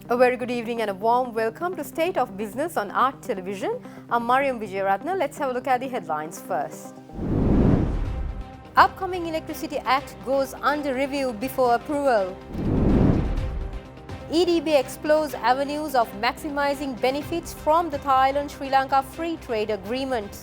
A very good evening and a warm welcome to State of Business on ART Television. I'm Mariam Vijayaratna. Let's have a look at the headlines first. Upcoming Electricity Act goes under review before approval. EDB explores avenues of maximizing benefits from the Thailand-Sri Lanka Free Trade Agreement.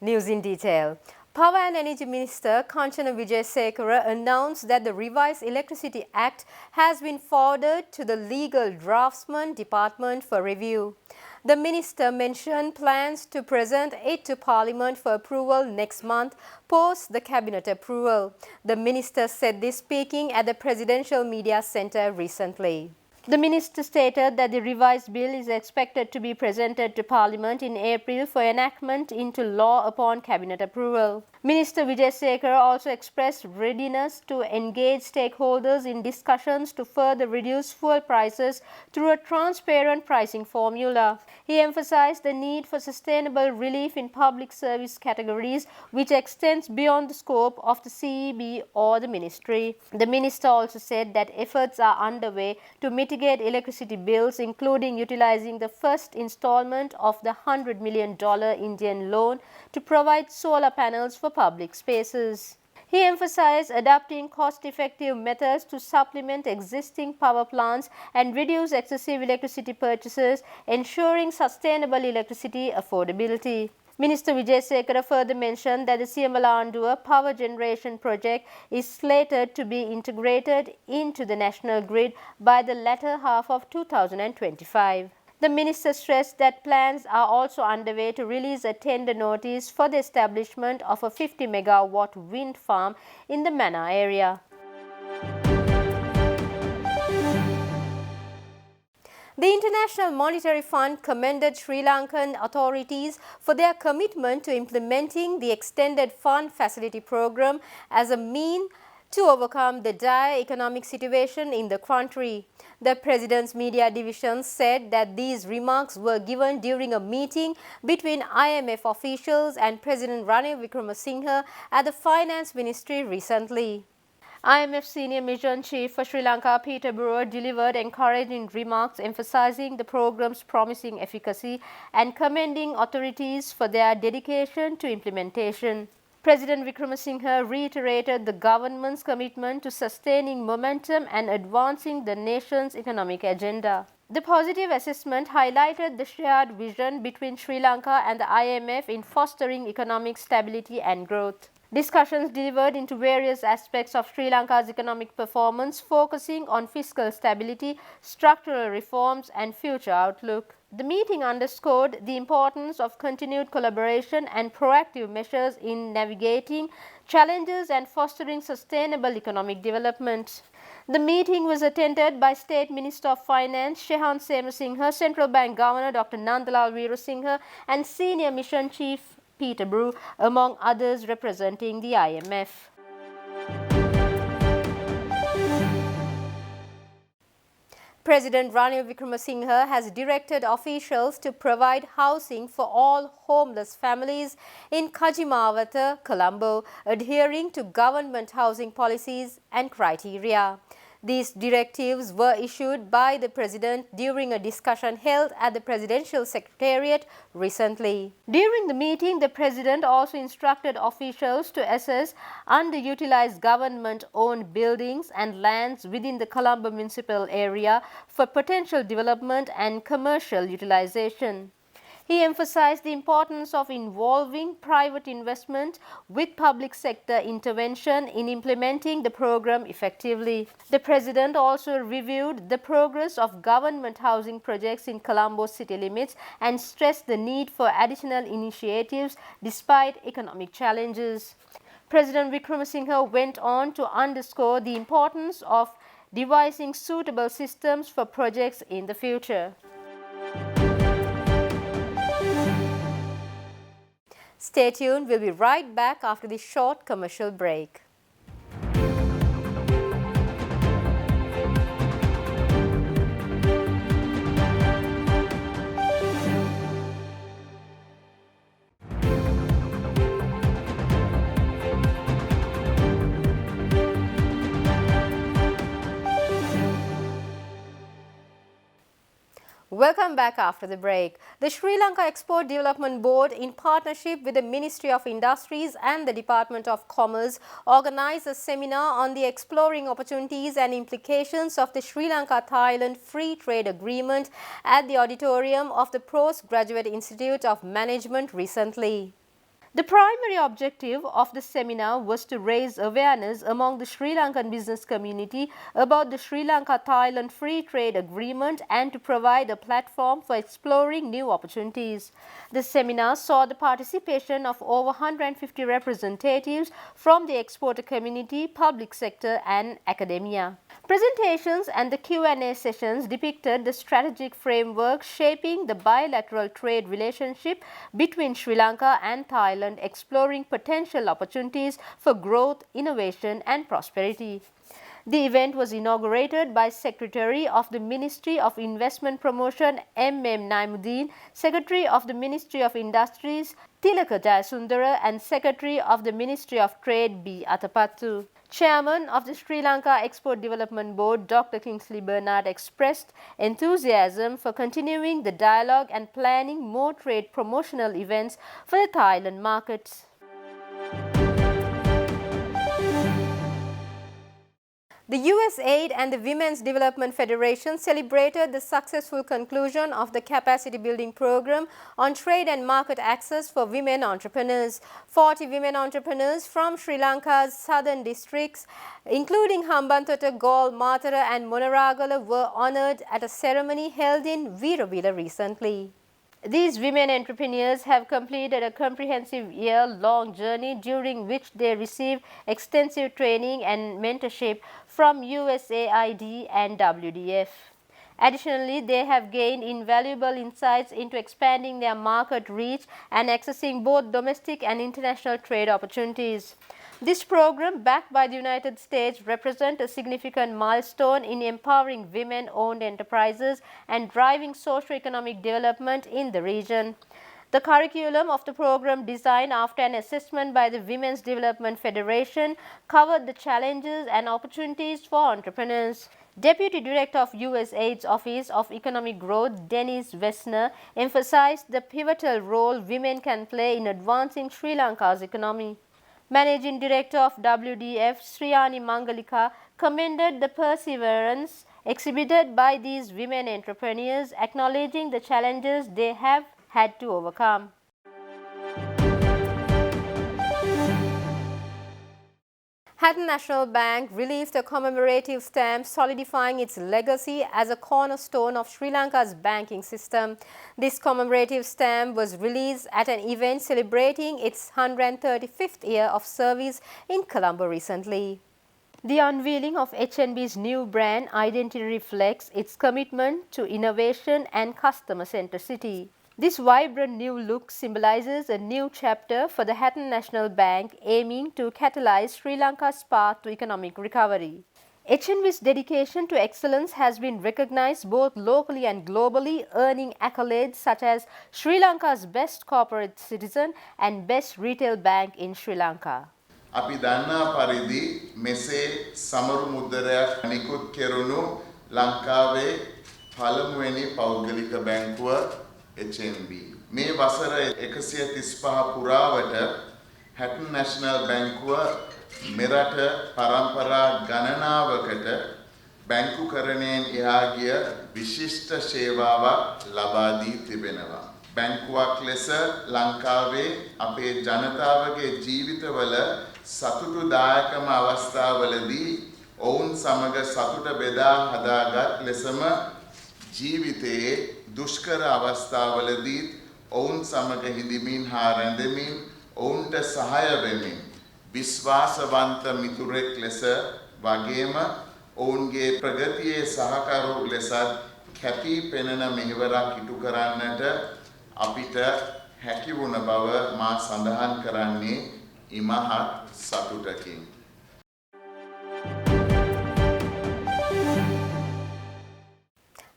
News in detail. Power and Energy Minister Kanchana Wijesekara announced that the revised Electricity Act has been forwarded to the Legal Draftsman Department for review. The minister mentioned plans to present it to Parliament for approval next month post the Cabinet approval. The minister said this speaking at the Presidential Media Centre recently. The minister stated that the revised bill is expected to be presented to Parliament in April for enactment into law upon Cabinet approval. Minister Wijesekara also expressed readiness to engage stakeholders in discussions to further reduce fuel prices through a transparent pricing formula. He emphasized the need for sustainable relief in public service categories, which extends beyond the scope of the CEB or the ministry. The minister also said that efforts are underway to mitigate electricity bills, including utilizing the first installment of the $100 million Indian loan to provide solar panels for public spaces. He emphasized adopting cost-effective methods to supplement existing power plants and reduce excessive electricity purchases, ensuring sustainable electricity affordability. Minister Wijesekara further mentioned that the Siamalandua power generation project is slated to be integrated into the national grid by the latter half of 2025. The minister stressed that plans are also underway to release a tender notice for the establishment of a 50 megawatt wind farm in the Mana area. The International Monetary Fund commended Sri Lankan authorities for their commitment to implementing the Extended Fund Facility Program as a means to overcome the dire economic situation in the country. The President's Media Division said that these remarks were given during a meeting between IMF officials and President Ranil Wickremesinghe at the Finance Ministry recently. IMF Senior Mission Chief for Sri Lanka Peter Brewer delivered encouraging remarks emphasizing the program's promising efficacy and commending authorities for their dedication to implementation. President Wickremesinghe reiterated the government's commitment to sustaining momentum and advancing the nation's economic agenda. The positive assessment highlighted the shared vision between Sri Lanka and the IMF in fostering economic stability and growth. Discussions delivered into various aspects of Sri Lanka's economic performance, focusing on fiscal stability, structural reforms, and future outlook. The meeting underscored the importance of continued collaboration and proactive measures in navigating challenges and fostering sustainable economic development. The meeting was attended by State Minister of Finance Shehan Semasinghe, Central Bank Governor Dr. Nandalal Weerasinghe, and Senior Mission Chief Peter Brewer, among others representing the IMF. President Ranil Wickremesinghe has directed officials to provide housing for all homeless families in Kajimawata, Colombo, adhering to government housing policies and criteria. These directives were issued by the President during a discussion held at the Presidential Secretariat recently. During the meeting, the President also instructed officials to assess underutilized government-owned buildings and lands within the Colombo municipal area for potential development and commercial utilization. He emphasized the importance of involving private investment with public sector intervention in implementing the program effectively. The President also reviewed the progress of government housing projects in Colombo city limits and stressed the need for additional initiatives despite economic challenges. President Wickremesinghe went on to underscore the importance of devising suitable systems for projects in the future. Stay tuned, we'll be right back after this short commercial break. Welcome back after the break. The Sri Lanka Export Development Board, in partnership with the Ministry of Industries and the Department of Commerce, organized a seminar on the exploring opportunities and implications of the Sri Lanka-Thailand Free Trade Agreement at the auditorium of the Postgraduate Institute of Management recently. The primary objective of the seminar was to raise awareness among the Sri Lankan business community about the Sri Lanka-Thailand Free Trade Agreement and to provide a platform for exploring new opportunities. The seminar saw the participation of over 150 representatives from the exporter community, public sector and academia. Presentations and the Q&A sessions depicted the strategic framework shaping the bilateral trade relationship between Sri Lanka and Thailand, exploring potential opportunities for growth, innovation and prosperity. The event was inaugurated by Secretary of the Ministry of Investment Promotion M.M. Naimuddin, Secretary of the Ministry of Industries Tilaka Jayasundara and Secretary of the Ministry of Trade B. Atapattu. Chairman of the Sri Lanka Export Development Board, Dr. Kingsley Bernard, expressed enthusiasm for continuing the dialogue and planning more trade promotional events for the Thailand markets. The USAID and the Women's Development Federation celebrated the successful conclusion of the capacity building program on trade and market access for women entrepreneurs. 40 women entrepreneurs from Sri Lanka's southern districts, including Hambantota, Galle, Matara and Monaragala, were honoured at a ceremony held in Veeravilla recently. These women entrepreneurs have completed a comprehensive year-long journey during which they received extensive training and mentorship from USAID and WDF. Additionally, they have gained invaluable insights into expanding their market reach and accessing both domestic and international trade opportunities. This program, backed by the United States, represents a significant milestone in empowering women-owned enterprises and driving socio-economic development in the region. The curriculum of the program, designed after an assessment by the Women's Development Federation, covered the challenges and opportunities for entrepreneurs. Deputy Director of USAID's Office of Economic Growth, Dennis Wessner, emphasized the pivotal role women can play in advancing Sri Lanka's economy. Managing Director of WDF, Sriyani Mangalika, commended the perseverance exhibited by these women entrepreneurs, acknowledging the challenges they have had to overcome. Hatton National Bank released a commemorative stamp solidifying its legacy as a cornerstone of Sri Lanka's banking system. This commemorative stamp was released at an event celebrating its 135th year of service in Colombo recently. The unveiling of HNB's new brand identity reflects its commitment to innovation and customer centricity. This vibrant new look symbolizes a new chapter for the Hatton National Bank, aiming to catalyze Sri Lanka's path to economic recovery. HNB's dedication to excellence has been recognized both locally and globally, earning accolades such as Sri Lanka's Best Corporate Citizen and Best Retail Bank in Sri Lanka. අපි දන්නා පරිදි මෙසේ සමරු මුද්‍රයක් නිකුත් කෙරුණු ලංකාවේ පළමුවෙනි පෞද්ගලික බැංකුව HNB. මේ වසර 135 පුරාවට හැටන් නැෂනල් බැංකුව මෙරට පරම්පරා ගණනාවකට බැංකුකරණයෙන් එහා ගිය විශිෂ්ට සේවාවක් ලබා දී තිබෙනවා. බැංකුවක් ලෙස ලංකාවේ අපේ ජනතාවගේ ජීවිතවල සතුටුදායකම අවස්ථාවලදී ඔවුන් සමග සතුට බෙදා හදාගත් ලෙසම ජීවිතයේ දුෂ්කර අවස්ථාවලදී ඔවුන් සමග හිඳමින් හා රැඳෙමින් ඔවුන්ට සහාය වෙමින් විශ්වාසවන්ත මිතුරෙක් ලෙස වගේම ඔවුන්ගේ ප්‍රගතියේ සහකරු ලෙසත් කැපී පෙනෙන මෙහෙවරක් ඉටු කරන්නට අපිට හැකි වුණ බව මා සඳහන් කරන්නේ ඉමහත් සතුටකින්.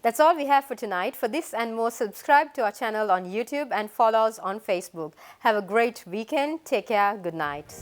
That's all we have for tonight. For this and more, subscribe to our channel on YouTube and follow us on Facebook. Have a great weekend. Take care. Good night.